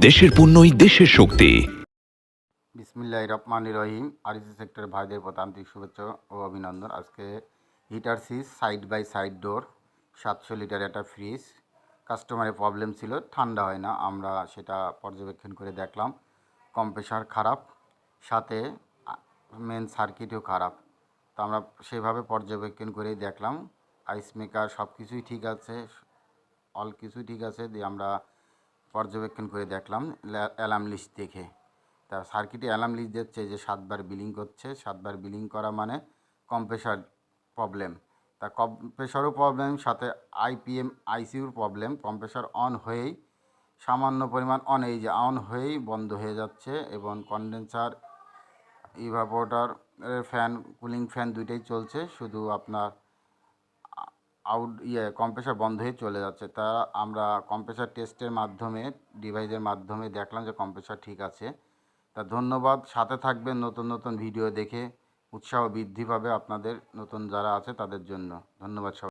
দেশের পণ্যই দেশের শক্তি। বিসমিল্লাহির রহমানির রহিম। আরইসি সেক্টরের ভাইদের প্রতি আন্তরিক শুভেচ্ছা ও অভিনন্দন। আজকে হিটার সিজ side by side door 700 litre একটা ফ্রিজ, কাস্টমারের প্রবলেম ছিল, ঠান্ডা হয় না। আমরা সেটা পর্যবেক্ষণ করে দেখলাম কম্প্রেসার খারাপ, সাথে মেন সার্কিটও খারাপ। তো আমরা সেভাবে পর্যবেক্ষণ করেই দেখলাম আইস মেকার সব কিছুই ঠিক আছে, অল কিছুই ঠিক আছে। দিয়ে আমরা পর্যবেক্ষণ করে দেখলাম অ্যালার্ম লিস্ট দেখে। তা সার্কিটে অ্যালার্ম লিস্ট দিচ্ছে যে 7বার বিলিং করছে। 7বার বিলিং করা মানে কম্প্রেসার প্রবলেম। তা কম্প্রেসারও প্রবলেম, সাথে আইপিএম আইসিউর প্রবলেম। কম্প্রেসার অন হয়েই সামান্য পরিমাণ এই যে অন হয়েই বন্ধ হয়ে যাচ্ছে, এবং condenser evaporator fan, cooling fan দুইটাই চলছে, শুধু আপনার কম্প্রেসার বন্ধ হয়ে চলে যাচ্ছে। তা আমরা কম্প্রেসার টেস্টের মাধ্যমে, ডিভাইসের মাধ্যমে দেখলাম যে কম্প্রেসার ঠিক আছে। তা ধন্যবাদ, সাথে থাকবেন। নতুন নতুন ভিডিও দেখে উৎসাহ বৃদ্ধি পাবে আপনাদের, নতুন যারা আছে তাদের জন্য। ধন্যবাদ সবাই।